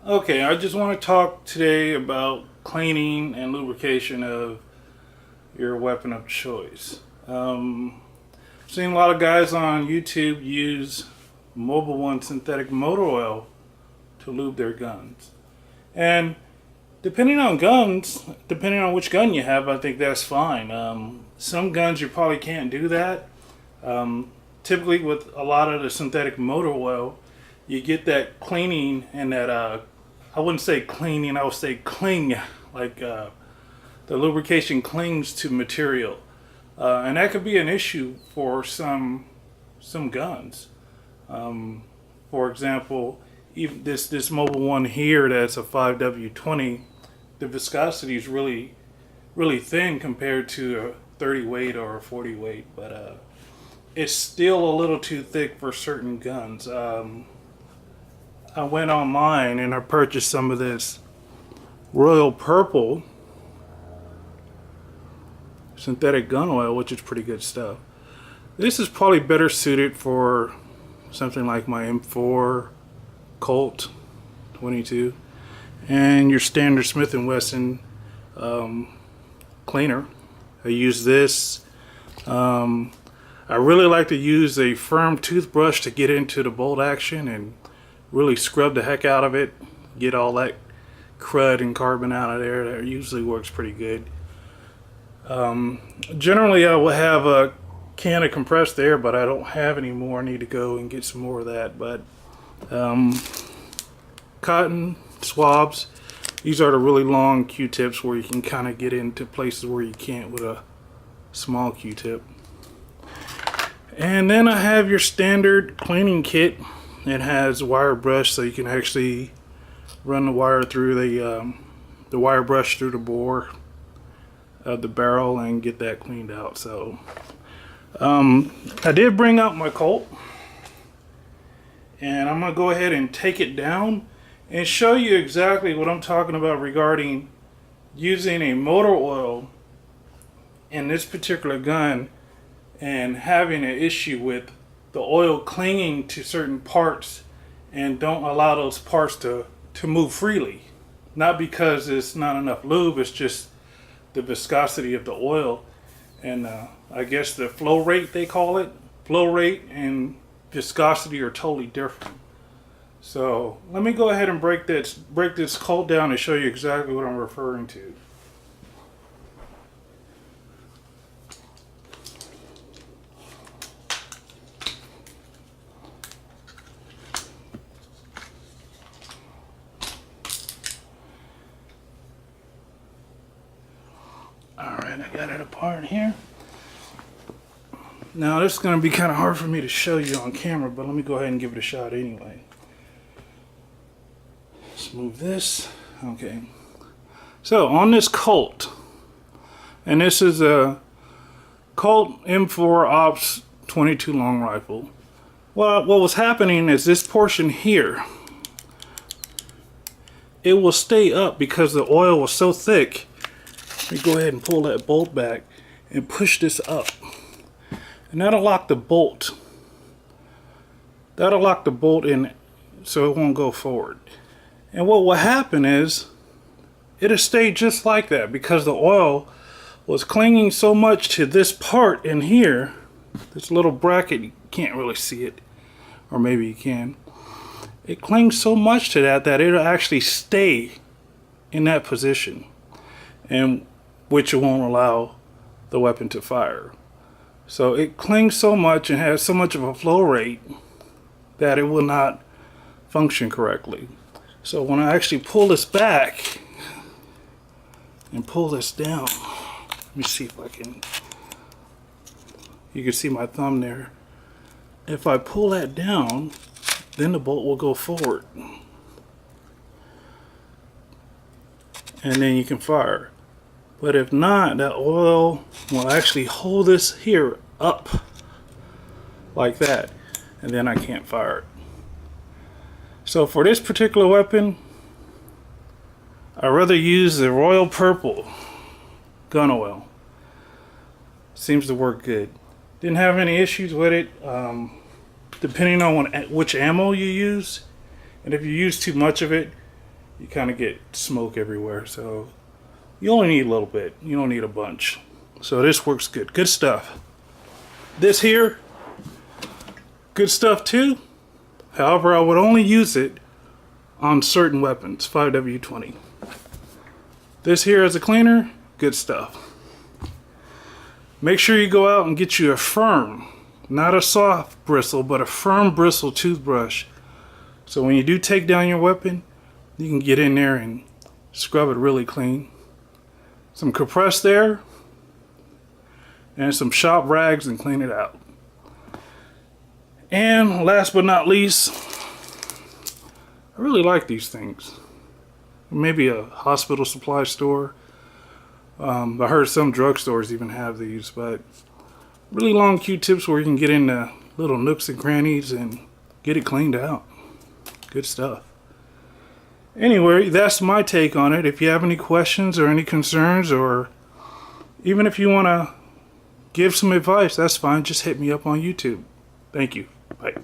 Okay, I just want to talk today about cleaning and lubrication of your weapon of choice. I've seen a lot of guys on YouTube use Mobile One synthetic motor oil to lube their guns. And depending on which gun you have, I think that's fine. Some guns you probably can't do that. Typically with a lot of the synthetic motor oil, you get that cleaning and that I wouldn't say cleaning, I would say cling, like the lubrication clings to material, and that could be an issue for some guns. For example, even this mobile one here that's a 5W20, the viscosity is really thin compared to a 30 weight or a 40 weight, but it's still a little too thick for certain guns. I went online and I purchased some of this Royal Purple synthetic gun oil, which is pretty good stuff. This is probably better suited for something like my M4 Colt 22 and your standard Smith & Wesson cleaner. I use this. I really like to use a firm toothbrush to get into the bolt action and really scrub the heck out of it, get all that crud and carbon out of there. That usually works pretty good. Generally I will have a can of compressed air, but I don't have any more. I need to go and get some more of that. But cotton swabs, these are the really long Q-tips where you can kind of get into places where you can't with a small Q-tip. And then I have your standard cleaning kit. It has wire brush, so you can actually run the wire through the wire brush through the bore of the barrel and get that cleaned out. So I did bring out my Colt, and I'm gonna go ahead and take it down and show you exactly what I'm talking about regarding using a motor oil in this particular gun and having an issue with the oil clinging to certain parts and don't allow those parts to move freely. Not because it's not enough lube, it's just the viscosity of the oil, and I guess the flow rate, they call it. Flow rate and viscosity are totally different. So let me go ahead and break this Colt down and show you exactly what I'm referring to. Alright, I got it apart here. Now this is going to be kind of hard for me to show you on camera, but let me go ahead and give it a shot anyway. Let's move this. Okay. So on this Colt, and this is a Colt M4 Ops 22 long rifle. Well, what was happening is this portion here, it will stay up because the oil was so thick. Let me go ahead and pull that bolt back and push this up. And that'll lock the bolt. That'll lock the bolt in so it won't go forward. And what will happen is it'll stay just like that because the oil was clinging so much to this part in here, this little bracket. You can't really see it, or maybe you can. It clings so much to that it'll actually stay in that position, and which won't allow the weapon to fire. So it clings so much and has so much of a flow rate that it will not function correctly. So when I actually pull this back and pull this down, let me see if I can, you can see my thumb there. If I pull that down, then the bolt will go forward. And then you can fire. But if not, that oil will actually hold this here up like that, and then I can't fire it. So for this particular weapon, I'd rather use the Royal Purple gun oil. Seems to work good. Didn't have any issues with it. Depending on which ammo you use, and if you use too much of it, you kind of get smoke everywhere. So you only need a little bit. You don't need a bunch. So this works good. Good stuff. This here, good stuff too. However, I would only use it on certain weapons. 5W20. This here as a cleaner, good stuff. Make sure you go out and get you a firm, not a soft bristle, but a firm bristle toothbrush. So when you do take down your weapon, you can get in there and scrub it really clean. Some compressed air and some shop rags and clean it out. And last but not least, I really like these things. Maybe a hospital supply store. I heard some drugstores even have these, but really long Q-tips where you can get into little nooks and crannies and get it cleaned out. Good stuff. Anyway, that's my take on it. If you have any questions or any concerns, or even if you want to give some advice, that's fine. Just hit me up on YouTube. Thank you. Bye.